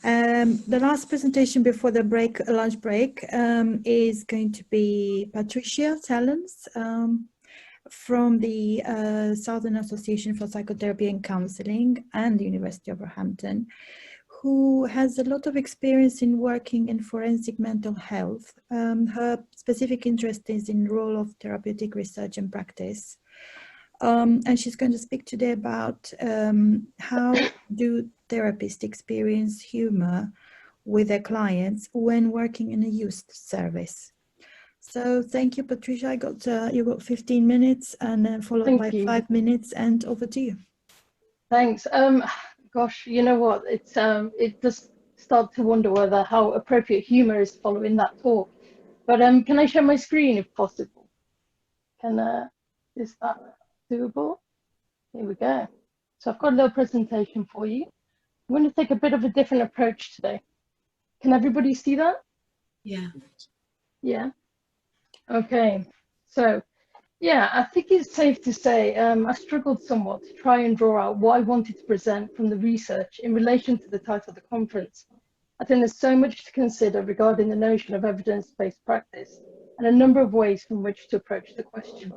The last presentation before the lunch break, is going to be Patricia Talens from the Southern Association for Psychotherapy and Counselling and the University of Roehampton, who has a lot of experience in working in forensic mental health. Her specific interest is in the role of therapeutic research and practice. And she's going to speak today about how do therapists experience humor with their clients when working in a youth service. So thank you, Patricia. I got you got 15 minutes and then followed by 5 minutes, and over to you. Thanks. Gosh, you know what? It's it does start to wonder whether how appropriate humor is following that talk. But can I share my screen if possible? Is that doable? Here we go. So I've got a little presentation for you. I'm going to take a bit of a different approach today. Can everybody see that? Yeah. Yeah. Okay. So yeah, I think it's safe to say I struggled somewhat to try and draw out what I wanted to present from the research in relation to the title of the conference. I think there's so much to consider regarding the notion of evidence-based practice and a number of ways from which to approach the question.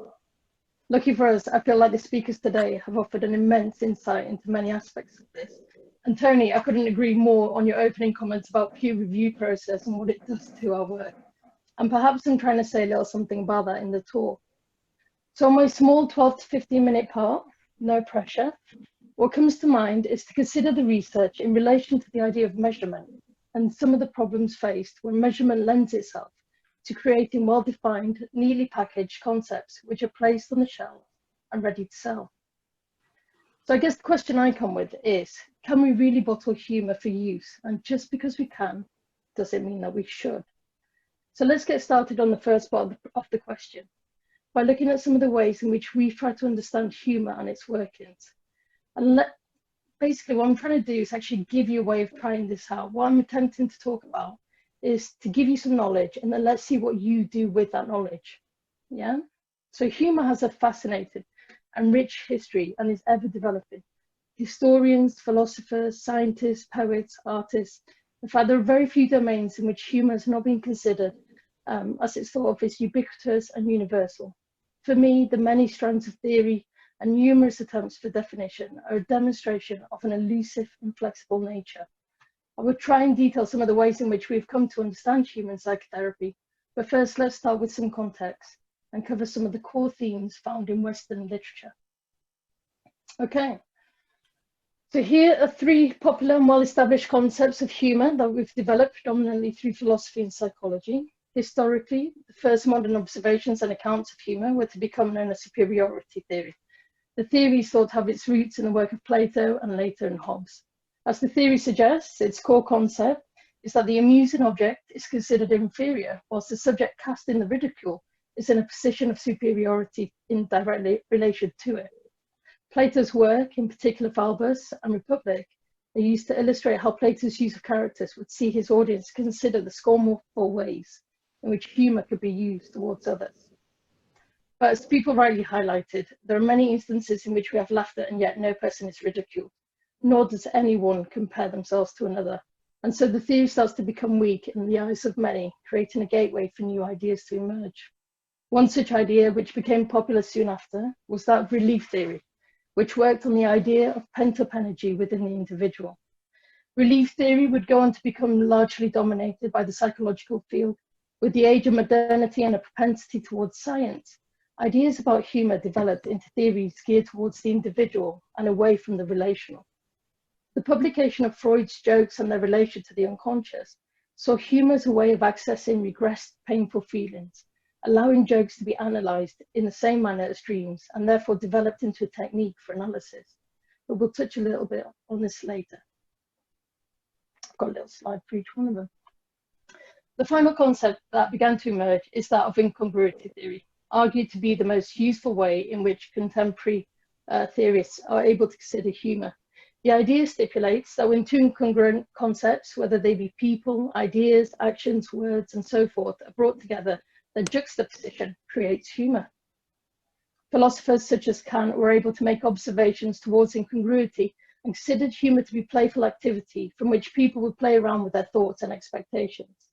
Lucky for us, I feel like the speakers today have offered an immense insight into many aspects of this. And Tony, I couldn't agree more on your opening comments about peer review process and what it does to our work. And perhaps I'm trying to say a little something about that in the talk. So on my small 12 to 15 minute part, no pressure, what comes to mind is to consider the research in relation to the idea of measurement and some of the problems faced when measurement lends itself to creating well-defined, neatly packaged concepts which are placed on the shelf and ready to sell. So I guess the question I come with is, can we really bottle humour for use? And just because we can, does it mean that we should? So let's get started on the first part of the question by looking at some of the ways in which we try to understand humour and its workings. And basically what I'm trying to do is actually give you a way of trying this out. What I'm attempting to talk about is to give you some knowledge, and then let's see what you do with that knowledge. Yeah. So humour has a fascinating and rich history and is ever developing. Historians, philosophers, scientists, poets, artists. In fact, there are very few domains in which humour has not been considered as it's thought of as ubiquitous and universal. For me, the many strands of theory and numerous attempts for definition are a demonstration of an elusive and flexible nature. I will try and detail some of the ways in which we've come to understand human psychotherapy, but first let's start with some context and cover some of the core themes found in Western literature. Okay, so here are three popular and well-established concepts of humour that we've developed predominantly through philosophy and psychology. Historically, the first modern observations and accounts of humour were to become known as superiority theory. The theory is thought to have its roots in the work of Plato and later in Hobbes. As the theory suggests, its core concept is that the amusing object is considered inferior, whilst the subject cast in the ridicule is in a position of superiority in direct relation to it. Plato's work, in particular Phaedrus and Republic, are used to illustrate how Plato's use of characters would see his audience consider the scornful ways in which humour could be used towards others. But as people rightly highlighted, there are many instances in which we have laughter and yet no person is ridiculed, nor does anyone compare themselves to another. And so the theory starts to become weak in the eyes of many, creating a gateway for new ideas to emerge. One such idea, which became popular soon after, was that of relief theory, which worked on the idea of pent-up energy within the individual. Relief theory would go on to become largely dominated by the psychological field. With the age of modernity and a propensity towards science, ideas about humour developed into theories geared towards the individual and away from the relational. The publication of Freud's jokes and their relation to the unconscious saw humour as a way of accessing regressed painful feelings, allowing jokes to be analysed in the same manner as dreams and therefore developed into a technique for analysis. But we'll touch a little bit on this later. I've got a little slide for each one of them. The final concept that began to emerge is that of incongruity theory, argued to be the most useful way in which contemporary theorists are able to consider humour. The idea stipulates that when two incongruent concepts, whether they be people, ideas, actions, words, and so forth, are brought together, their juxtaposition creates humour. Philosophers such as Kant were able to make observations towards incongruity and considered humour to be playful activity from which people would play around with their thoughts and expectations.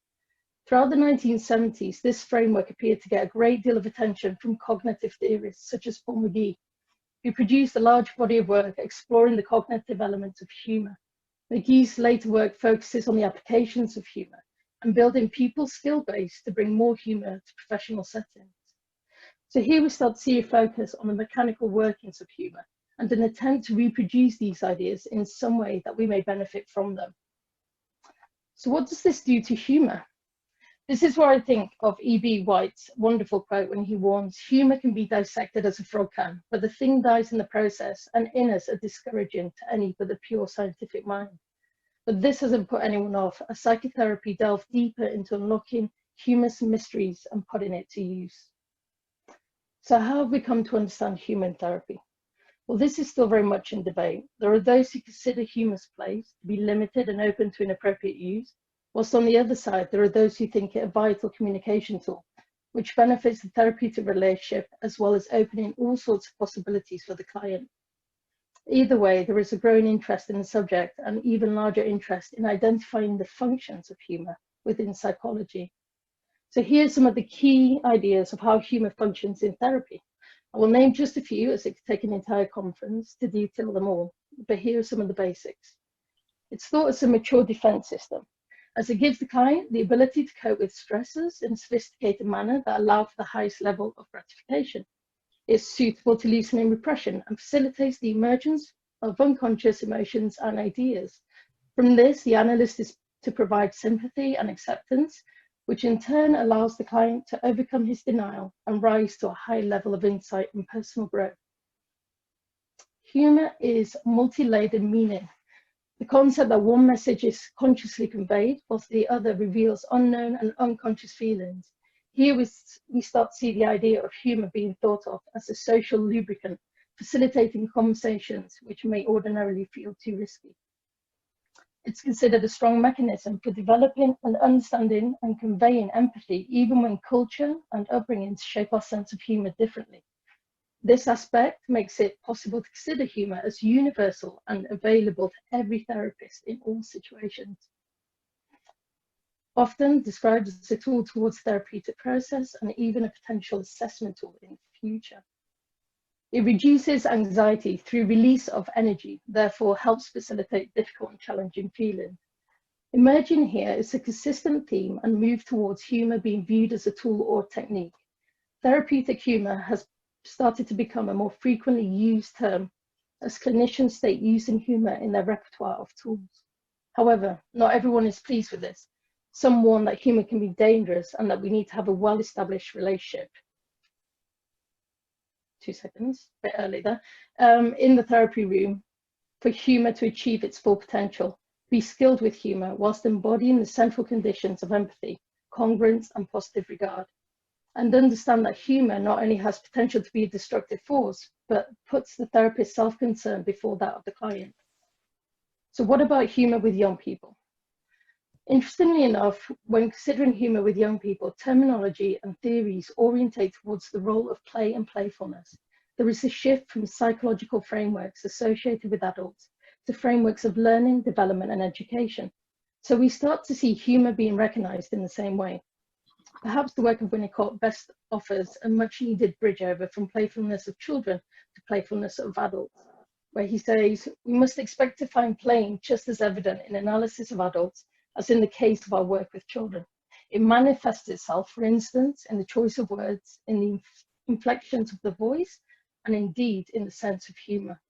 Throughout the 1970s, this framework appeared to get a great deal of attention from cognitive theorists such as Paul McGee, who produced a large body of work exploring the cognitive elements of humour. McGee's later work focuses on the applications of humour and building people's skill base to bring more humour to professional settings. So here we start to see a focus on the mechanical workings of humour and an attempt to reproduce these ideas in some way that we may benefit from them. So what does this do to humour? This is where I think of E.B. White's wonderful quote when he warns, "Humour can be dissected as a frog can, but the thing dies in the process, and inners are discouraging to any but the pure scientific mind." But this hasn't put anyone off, as psychotherapy delved deeper into unlocking humour's mysteries and putting it to use. So how have we come to understand humour in therapy? Well, this is still very much in debate. There are those who consider humour's place to be limited and open to inappropriate use, whilst on the other side, there are those who think it a vital communication tool, which benefits the therapeutic relationship as well as opening all sorts of possibilities for the client. Either way, there is a growing interest in the subject and even larger interest in identifying the functions of humour within psychology. So here's some of the key ideas of how humour functions in therapy. I will name just a few, as it could take an entire conference to detail them all, but here are some of the basics. It's thought as a mature defence system, as it gives the client the ability to cope with stresses in a sophisticated manner that allow for the highest level of gratification. It's suitable to loosening repression and facilitates the emergence of unconscious emotions and ideas. From this, the analyst is to provide sympathy and acceptance, which in turn allows the client to overcome his denial and rise to a high level of insight and personal growth. Humour is multi-layered meaning. The concept that one message is consciously conveyed, whilst the other reveals unknown and unconscious feelings. Here we start to see the idea of humour being thought of as a social lubricant, facilitating conversations which may ordinarily feel too risky. It's considered a strong mechanism for developing and understanding and conveying empathy, even when culture and upbringings shape our sense of humour differently. This aspect makes it possible to consider humour as universal and available to every therapist in all situations. Often described as a tool towards therapeutic process and even a potential assessment tool in the future. It reduces anxiety through release of energy, therefore helps facilitate difficult and challenging feelings. Emerging here is a consistent theme and move towards humour being viewed as a tool or technique. Therapeutic humour has started to become a more frequently used term as clinicians state using humour in their repertoire of tools. However, not everyone is pleased with this. Some warn that humour can be dangerous and that we need to have a well-established relationship. 2 seconds, a bit early there. In the therapy room, for humour to achieve its full potential, be skilled with humour whilst embodying the central conditions of empathy, congruence and positive regard. And understand that humour not only has potential to be a destructive force, but puts the therapist's self-concern before that of the client. So what about humour with young people? Interestingly enough, when considering humour with young people, terminology and theories orientate towards the role of play and playfulness. There is a shift from psychological frameworks associated with adults to frameworks of learning, development and education. So we start to see humour being recognised in the same way. Perhaps the work of Winnicott best offers a much needed bridge over from playfulness of children to playfulness of adults, where he says, we must expect to find playing just as evident in analysis of adults as in the case of our work with children. It manifests itself, for instance, in the choice of words, in the inflections of the voice, and indeed in the sense of humour.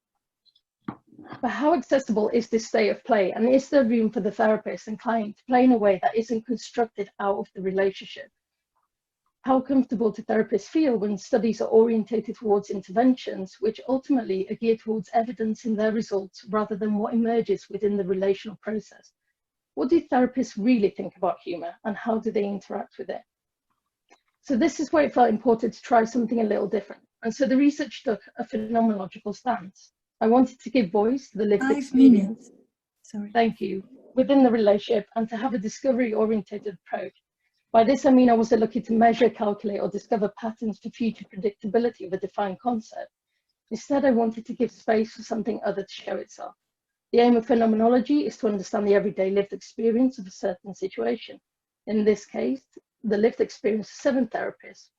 But how accessible is this state of play, and is there room for the therapist and client to play in a way that isn't constructed out of the relationship? How comfortable do therapists feel when studies are orientated towards interventions which ultimately are geared towards evidence in their results rather than what emerges within the relational process? What do therapists really think about humour and how do they interact with it? So this is where it felt important to try something a little different. And so the research took a phenomenological stance. I wanted to give voice to the lived experience. Thank you. Within the relationship and to have a discovery-oriented approach. By this, I mean I wasn't looking to measure, calculate, or discover patterns for future predictability of a defined concept. Instead, I wanted to give space for something other to show itself. The aim of phenomenology is to understand the everyday lived experience of a certain situation. In this case, the lived experience of 7 therapists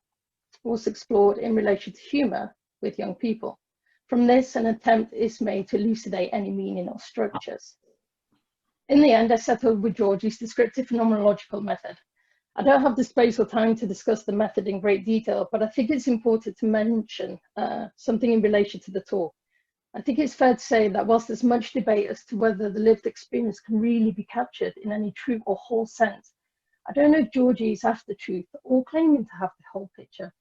was explored in relation to humour with young people. From this, an attempt is made to elucidate any meaning or structures. In the end, I settled with Georgie's descriptive phenomenological method. I don't have the space or time to discuss the method in great detail, but I think it's important to mention something in relation to the talk. I think it's fair to say that whilst there's much debate as to whether the lived experience can really be captured in any true or whole sense, I don't know if Georgie is after truth or claiming to have the whole picture.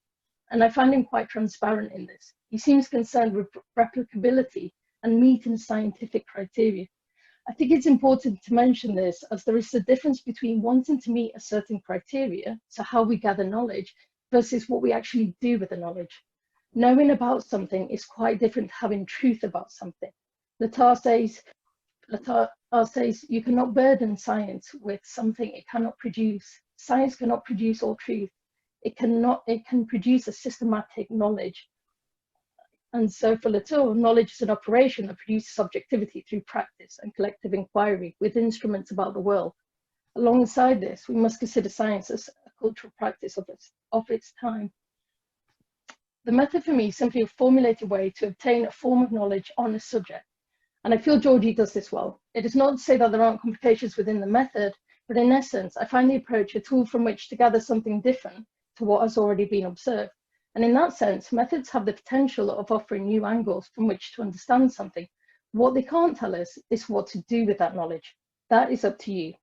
And I find him quite transparent in this. He seems concerned with replicability and meeting scientific criteria. I think it's important to mention this as there is a difference between wanting to meet a certain criteria, so how we gather knowledge, versus what we actually do with the knowledge. Knowing about something is quite different to having truth about something. Lyotard says you cannot burden science with something it cannot produce. Science cannot produce all truth. It can produce a systematic knowledge. And so for Latour, knowledge is an operation that produces objectivity through practice and collective inquiry with instruments about the world. Alongside this, we must consider science as a cultural practice of its time. The method for me is simply a formulated way to obtain a form of knowledge on a subject. And I feel Georgie does this well. It is not to say that there aren't complications within the method, but in essence, I find the approach a tool from which to gather something different to what has already been observed. And in that sense, methods have the potential of offering new angles from which to understand something. What they can't tell us is what to do with that knowledge. That is up to you.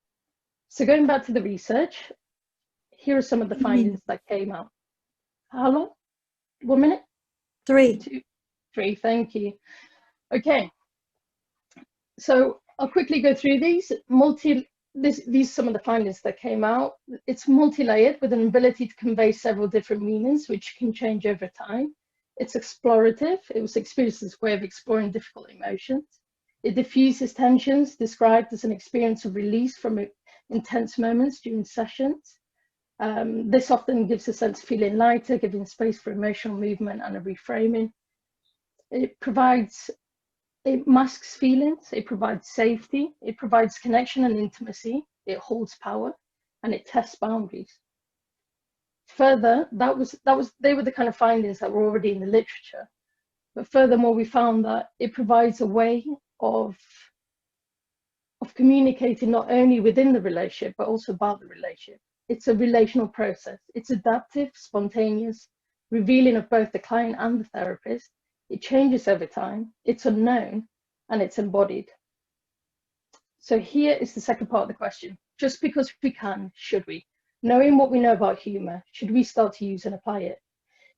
So going back to the research, here are some of the findings that came out. How long? 1 minute? 3. 2, 3, thank you. Okay, so I'll quickly go through these. These are some of the findings that came out. It's multi-layered with an ability to convey several different meanings, which can change over time. It's explorative. It was experienced as a way of exploring difficult emotions. It diffuses tensions, described as an experience of release from intense moments during sessions. This often gives a sense of feeling lighter, giving space for emotional movement and a reframing. It masks feelings, it provides safety, it provides connection and intimacy, it holds power, and it tests boundaries. Further, they were the kind of findings that were already in the literature. But furthermore, we found that it provides a way of communicating not only within the relationship, but also about the relationship. It's a relational process. It's adaptive, spontaneous, revealing of both the client and the therapist. It changes over time, it's unknown, and it's embodied. So here is the second part of the question. Just because we can, should we? Knowing what we know about humour, should we start to use and apply it?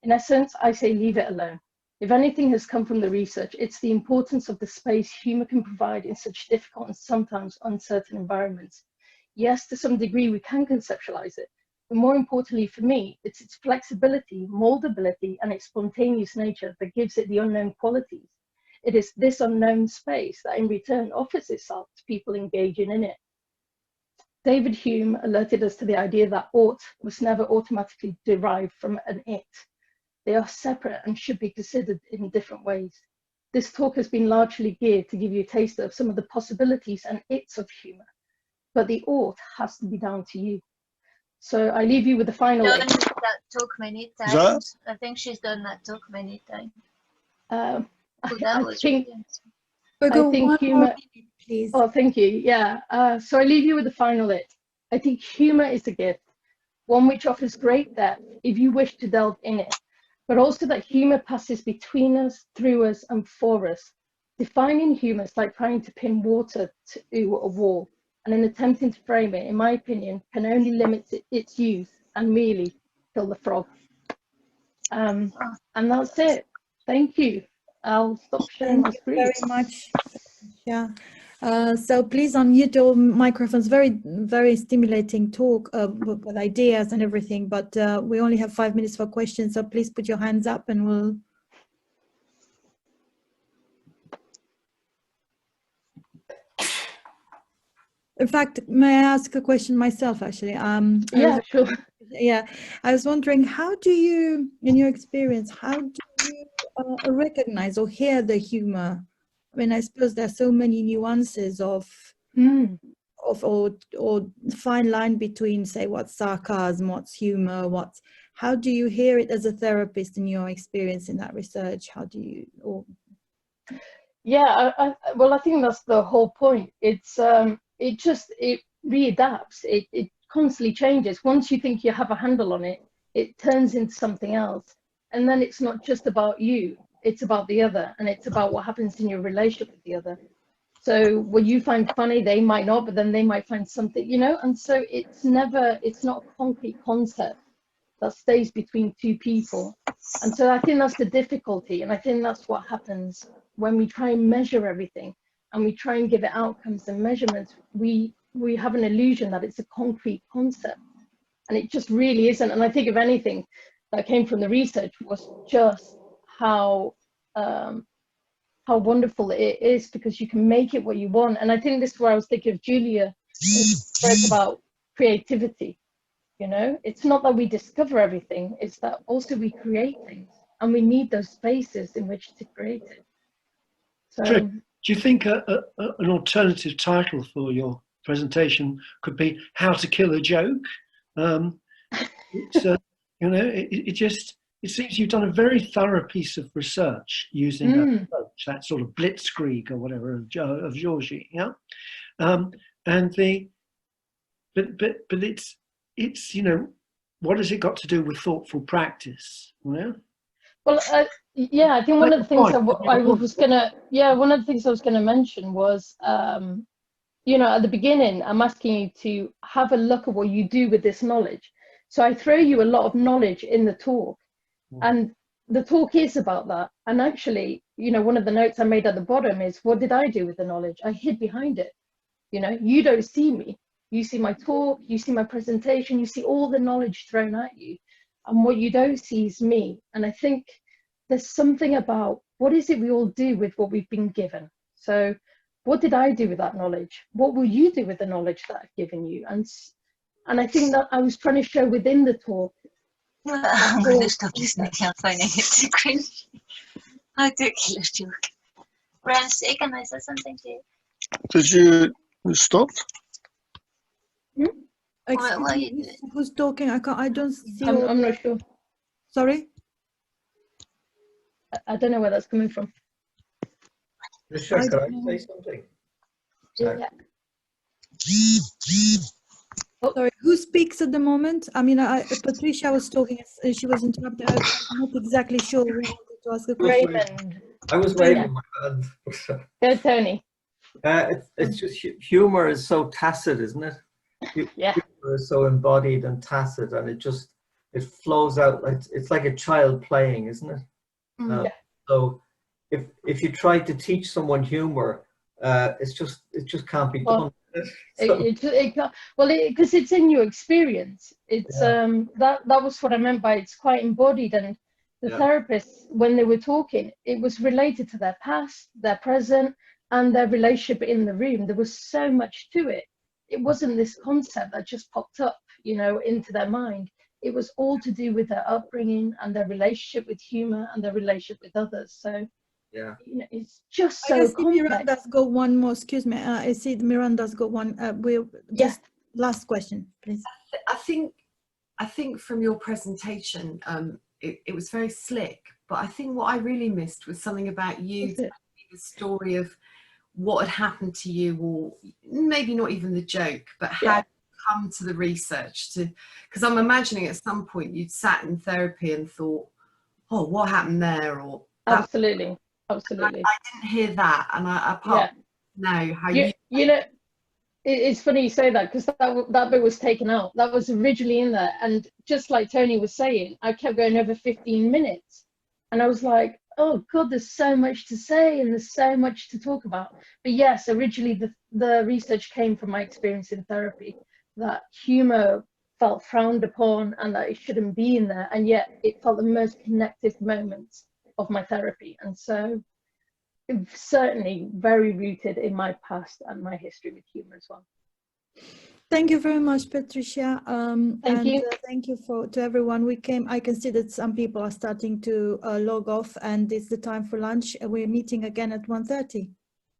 In essence, I say leave it alone. If anything has come from the research, it's the importance of the space humour can provide in such difficult and sometimes uncertain environments. Yes, to some degree we can conceptualise it, but more importantly for me, it's its flexibility, moldability, and its spontaneous nature that gives it the unknown qualities. It is this unknown space that in return offers itself to people engaging in it. David Hume alerted us to the idea that ought must never automatically derive from an it. They are separate and should be considered in different ways. This talk has been largely geared to give you a taste of some of the possibilities and its of humour, but the ought has to be down to you. So I leave you with the final. Done that talk many times. I think she's done that talk many times. I think humour. Please. Oh, thank you. Yeah. So I leave you with the final it. I think humour is a gift, one which offers great depth if you wish to delve in it, but also that humour passes between us, through us, and for us. Defining humour is like trying to pin water to a wall, and in attempting to frame it, in my opinion, can only limit its use and merely kill the frog. And that's it. Thank you. I'll stop sharing my screen. Thank you very much. Yeah. So please unmute your microphones. Very, very stimulating talk with ideas and everything, but we only have 5 minutes for questions, so please put your hands up and we'll... In fact, may I ask a question myself, actually? Yeah, sure. Yeah, I was wondering, how do you, in your experience, how do you recognize or hear the humor I mean, I suppose there's so many nuances of or fine line between, say, what's sarcasm, what's humor, how do you hear it as a therapist in your experience in that research? How do you, well, I think that's the whole point. It's it readapts. It constantly changes. Once you think you have a handle on it, it turns into something else, and then it's not just about you. It's about the other, and it's about what happens in your relationship with the other. So what you find funny, they might not, but then they might find something, you know. And so it's not a concrete concept that stays between two people. And so I think that's the difficulty, and I think that's what happens when we try and measure everything and we try and give it outcomes and measurements. We have an illusion that it's a concrete concept, and it just really isn't. And I think if anything that came from the research was just how wonderful it is, because you can make it what you want. And I think this is where I was thinking of Julia spoke about creativity. You know, it's not that we discover everything, it's that also we create things, and we need those spaces in which to create it. So, do you think an alternative title for your presentation could be "How to Kill a Joke"? It's, you know, it seems you've done a very thorough piece of research using that approach, that sort of blitzkrieg or whatever of Georgie, yeah. But it's, you know, what has it got to do with thoughtful practice? Yeah. Well, yeah, I think one of the things one of the things I was going to mention was, you know, at the beginning, I'm asking you to have a look at what you do with this knowledge. So I throw you a lot of knowledge in the talk, and the talk is about that. And actually, you know, one of the notes I made at the bottom is, what did I do with the knowledge? I hid behind it. You know, you don't see me. You see my talk, you see my presentation, you see all the knowledge thrown at you. And what you don't see is me. And I think there's something about, what is it we all do with what we've been given? So what did I do with that knowledge? What will you do with the knowledge that I've given you? And I think that I was trying to show within the talk. I'm going to stop listening. I'm finding it too cringy. How to kill a joke. Rance, can I say something to you? Did you stop? Who's talking? I don't see. I'm not sure. Sorry? I don't know where that's coming from. Patricia, can I say something? Yeah. Oh, sorry, who speaks at the moment? I mean, Patricia was talking, she was interrupted. I'm not exactly sure who wanted to ask a question. Raymond. I was waving my hand. Go, Tony. It's just humour is so tacit, isn't it? Yeah. Humour is so embodied and tacit, and it flows out like it's like a child playing, isn't it? Yeah. So if you try to teach someone humour, it just can't be done. It can't, well, because it's in your experience. It's that was what I meant by it's quite embodied. And the therapists, when they were talking, it was related to their past, their present, and their relationship in the room. There was so much to it. It wasn't this concept that just popped up, you know, into their mind. It was all to do with their upbringing and their relationship with humour and their relationship with others. So yeah, you know, it's just so complex. Miranda's got one more. Excuse me. I see Miranda's got one. We'll just last question, please. I think from your presentation, it was very slick. But I think what I really missed was something about you, the story of what had happened to you, or maybe not even the joke, but how you come to the research. Because I'm imagining at some point you'd sat in therapy and thought, oh, what happened there? Or absolutely. Absolutely. I didn't hear that, and I apart know how you know, it's funny you say that, because that bit was taken out. That was originally in there, and just like Tony was saying, I kept going over 15 minutes, and I was like, oh God, there's so much to say and there's so much to talk about. But yes, originally the research came from my experience in therapy, that humour felt frowned upon and that it shouldn't be in there, and yet it felt the most connective moments of my therapy. And so it's certainly very rooted in my past and my history with humour as well. Thank you very much, Patricia. Thank you. Thank you to everyone. I can see that some people are starting to log off, and it's the time for lunch. We're meeting again at 1:30.